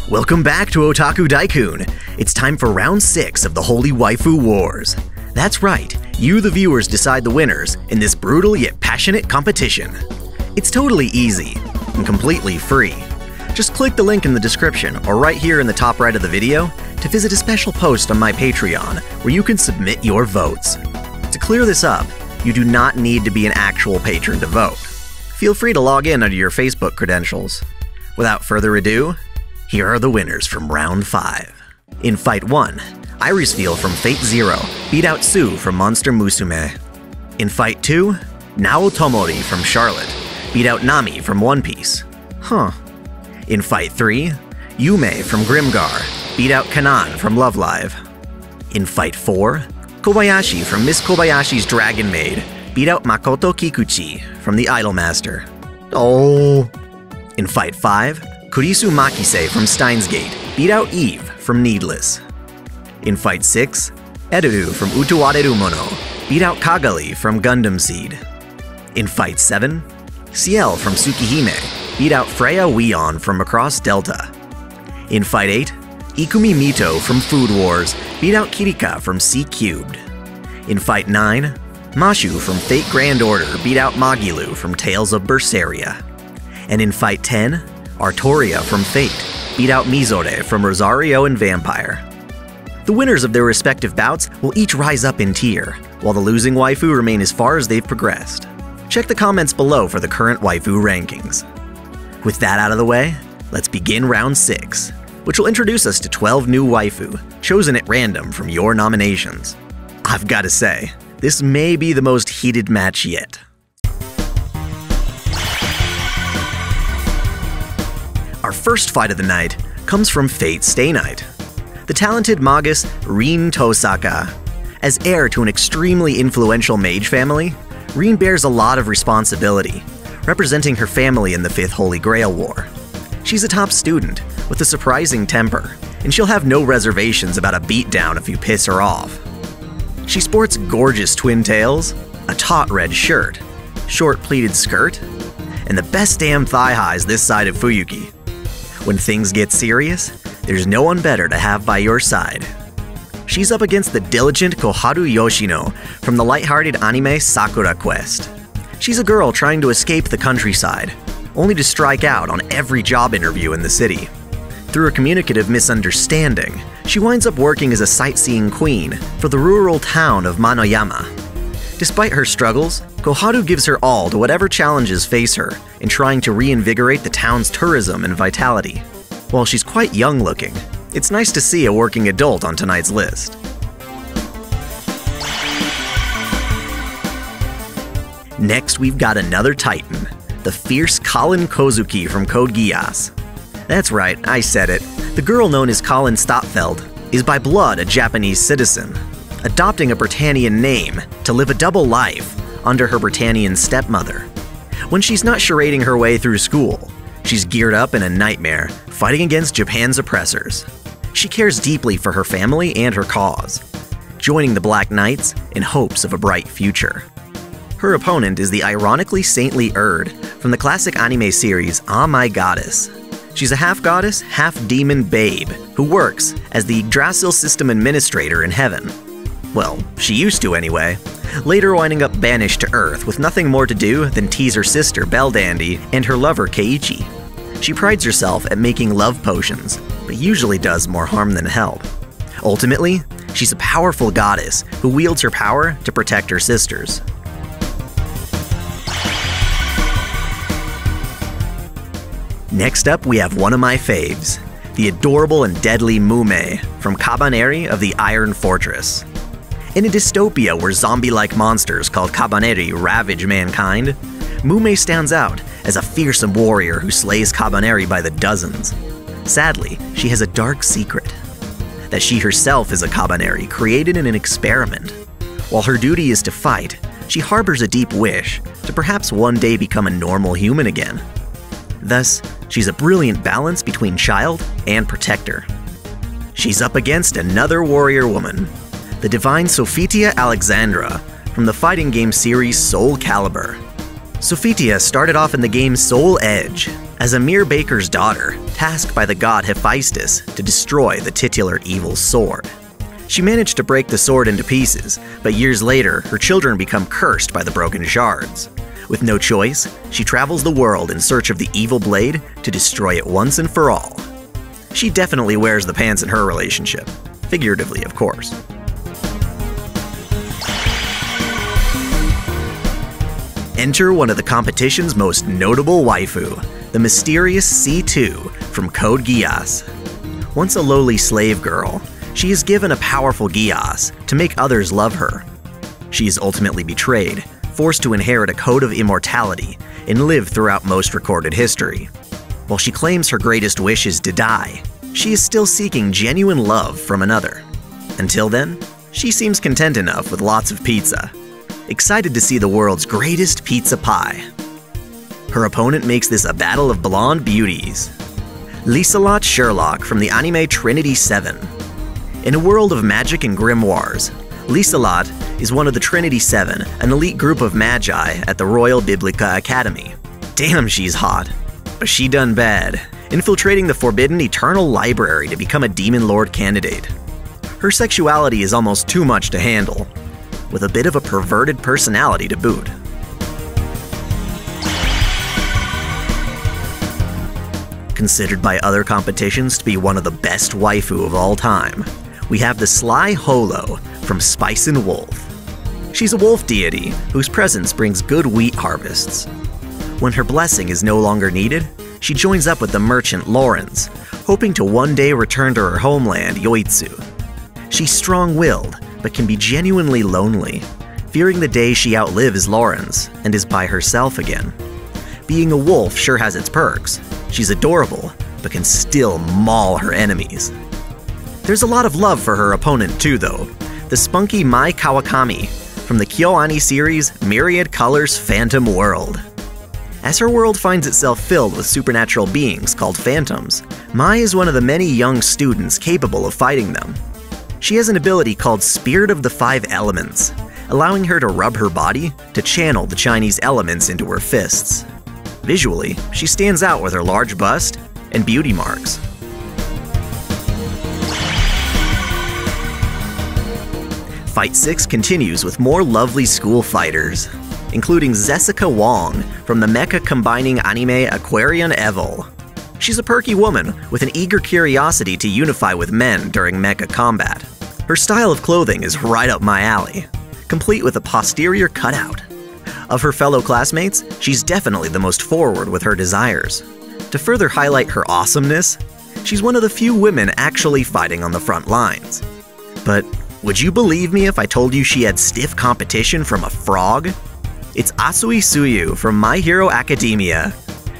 Welcome back to OtakuDaiKun. It's time for round 6 of the Holy Waifu Wars. That's right, you the viewers decide the winners in this brutal yet passionate competition. It's totally easy and completely free. Just click the link in the description or right here in the top right of the video to visit a special post on my Patreon where you can submit your votes. To clear this up, you do not need to be an actual patron to vote. Feel free to log in under your Facebook credentials. Without further ado, here are the winners from round 5. In Fight 1, Irisviel from Fate Zero beat out Sue from Monster Musume. In Fight 2, Nao Tomori from Charlotte beat out Nami from One Piece. In Fight 3, Yume from Grimgar beat out Kanan from Love Live. In Fight 4, Kobayashi from Miss Kobayashi's Dragon Maid beat out Makoto Kikuchi from The Idolmaster. Oh! In Fight 5, Kurisu Makise from Steins Gate beat out Eve from Needless. In Fight 6, Erudu from Utowareru Mono beat out Kagali from Gundam Seed. In Fight 7, Ciel from Tsukihime beat out Freya Weon from Across Delta. In Fight 8, Ikumi Mito from Food Wars beat out Kirika from C Cubed. In Fight 9, Mashu from Fate Grand Order beat out Magilu from Tales of Berseria. And in Fight 10, Artoria from Fate beat out Mizore from Rosario and Vampire. The winners of their respective bouts will each rise up in tier, while the losing waifu remain as far as they've progressed. Check the comments below for the current waifu rankings. With that out of the way, let's begin round 6, which will introduce us to 12 new waifu, chosen at random from your nominations. I've gotta say, this may be the most heated match yet. Our first fight of the night comes from Fate Stay Night. The talented magus Rin Tosaka. As heir to an extremely influential mage family, Rin bears a lot of responsibility, representing her family in the 5th Holy Grail War. She's a top student with a surprising temper, and she'll have no reservations about a beatdown if you piss her off. She sports gorgeous twin tails, a taut red shirt, short pleated skirt, and the best damn thigh highs this side of Fuyuki. When things get serious, there's no one better to have by your side. She's up against the diligent Koharu Yoshino from the lighthearted anime Sakura Quest. She's a girl trying to escape the countryside, only to strike out on every job interview in the city. Through a communicative misunderstanding, she winds up working as a sightseeing queen for the rural town of Manoyama. Despite her struggles, Koharu gives her all to whatever challenges face her in trying to reinvigorate the town's tourism and vitality. While she's quite young looking, it's nice to see a working adult on tonight's list. Next, we've got another titan, the fierce Kallen Kozuki from Code Geass. That's right, I said it. The girl known as Kallen Stopfeld is by blood a Japanese citizen, adopting a Britannian name to live a double life under her Britannian stepmother. When she's not charading her way through school, she's geared up in a nightmare, fighting against Japan's oppressors. She cares deeply for her family and her cause, joining the Black Knights in hopes of a bright future. Her opponent is the ironically saintly Erd from the classic anime series Ah My Goddess. She's a half-goddess, half-demon babe who works as the Drasil system administrator in heaven. Well, she used to anyway, later winding up banished to Earth with nothing more to do than tease her sister Beldandy and her lover Keiichi. She prides herself at making love potions, but usually does more harm than help. Ultimately, she's a powerful goddess who wields her power to protect her sisters. Next up, we have one of my faves, the adorable and deadly Mume from Kabaneri of the Iron Fortress. In a dystopia where zombie-like monsters called Kabaneri ravage mankind, Mume stands out as a fearsome warrior who slays Kabaneri by the dozens. Sadly, she has a dark secret, that she herself is a Kabaneri created in an experiment. While her duty is to fight, she harbors a deep wish to perhaps one day become a normal human again. Thus, she's a brilliant balance between child and protector. she's up against another warrior woman, the divine Sophia Alexandra from the fighting game series Soul Calibur. Sophia started off in the game Soul Edge as a mere baker's daughter, tasked by the god Hephaestus to destroy the titular evil sword. She managed to break the sword into pieces, but years later, her children become cursed by the broken shards. With no choice, she travels the world in search of the evil blade to destroy it once and for all. She definitely wears the pants in her relationship, figuratively, of course. Enter one of the competition's most notable waifu, the mysterious C2 from Code Geass. Once a lowly slave girl, she is given a powerful Geass to make others love her. She is ultimately betrayed, forced to inherit a code of immortality, and live throughout most recorded history. While she claims her greatest wish is to die, she is still seeking genuine love from another. Until then, she seems content enough with lots of pizza, excited to see the world's greatest pizza pie. Her opponent makes this a battle of blonde beauties. Liselot Sherlock from the anime Trinity 7. In a world of magic and grimoires, Liselot is one of the Trinity 7, an elite group of magi at the Royal Biblica Academy. Damn, she's hot. But she done bad, infiltrating the Forbidden Eternal Library to become a Demon Lord candidate. Her sexuality is almost too much to handle, with a bit of a perverted personality to boot. Considered by other competitions to be one of the best waifu of all time, we have the sly Holo from Spice and Wolf. She's a wolf deity whose presence brings good wheat harvests. When her blessing is no longer needed, she joins up with the merchant Lawrence, hoping to one day return to her homeland, Yoitsu. She's strong-willed, but can be genuinely lonely, fearing the day she outlives Lawrence and is by herself again. Being a wolf sure has its perks. She's adorable, but can still maul her enemies. There's a lot of love for her opponent too, though, the spunky Mai Kawakami from the KyoAni series Myriad Colors Phantom World. As her world finds itself filled with supernatural beings called phantoms, Mai is one of the many young students capable of fighting them. She has an ability called Spirit of the Five Elements, allowing her to rub her body to channel the Chinese elements into her fists. Visually, she stands out with her large bust and beauty marks. Fight 6 continues with more lovely school fighters, including Zessica Wong from the mecha-combining anime Aquarian Evil. She's a perky woman with an eager curiosity to unify with men during mecha combat. Her style of clothing is right up my alley, complete with a posterior cutout. Of her fellow classmates, she's definitely the most forward with her desires. To further highlight her awesomeness, she's one of the few women actually fighting on the front lines. But would you believe me if I told you she had stiff competition from a frog? It's Asui Suyu from My Hero Academia.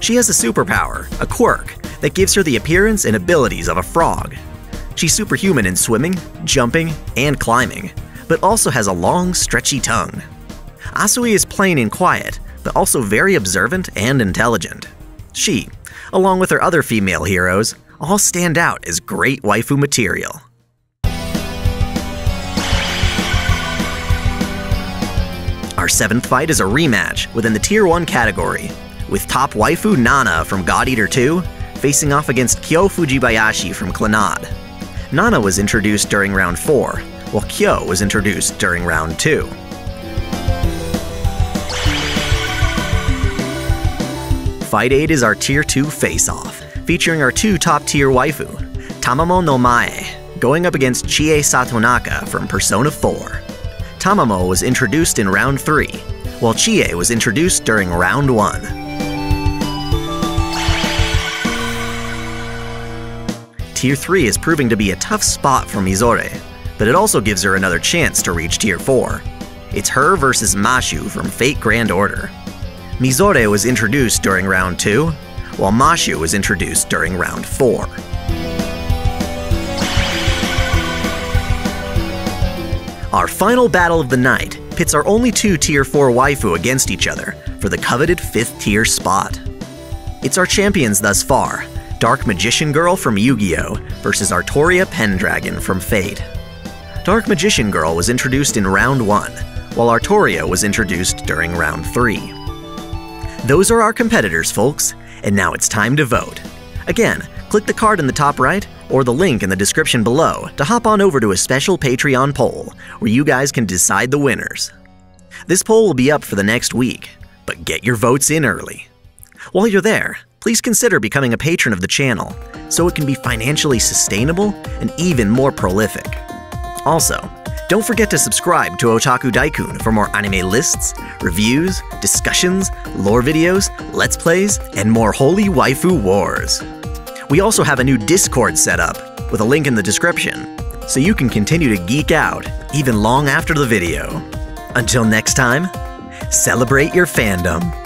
She has a superpower, a quirk, that gives her the appearance and abilities of a frog. She's superhuman in swimming, jumping, and climbing, but also has a long, stretchy tongue. Asui is plain and quiet, but also very observant and intelligent. She, along with her other female heroes, all stand out as great waifu material. Our 7th fight is a rematch within the Tier 1 category, with top waifu Nana from God Eater 2 facing off against Kyo Fujibayashi from Clannad. Nana was introduced during Round 4, while Kyo was introduced during Round 2. Fight 8 is our Tier 2 face-off, featuring our 2 top-tier waifu, Tamamo no Mae, going up against Chie Satonaka from Persona 4. Tamamo was introduced in Round 3, while Chie was introduced during Round 1. Tier 3 is proving to be a tough spot for Mizore, but it also gives her another chance to reach Tier 4. It's her versus Mashu from Fate Grand Order. Mizore was introduced during Round 2, while Mashu was introduced during Round 4. Our final battle of the night pits our only 2 Tier 4 waifu against each other for the coveted 5th tier spot. It's our champions thus far, Dark Magician Girl from Yu-Gi-Oh! Versus Artoria Pendragon from Fate. Dark Magician Girl was introduced in Round 1, while Artoria was introduced during Round 3. Those are our competitors, folks, and now it's time to vote. Again, click the card in the top right or the link in the description below to hop on over to a special Patreon poll where you guys can decide the winners. This poll will be up for the next week, but get your votes in early. While you're there, please consider becoming a patron of the channel so it can be financially sustainable and even more prolific. Also, don't forget to subscribe to OtakuDaiKun for more anime lists, reviews, discussions, lore videos, let's plays, and more holy waifu wars. We also have a new Discord set up with a link in the description, so you can continue to geek out even long after the video. Until next time, celebrate your fandom.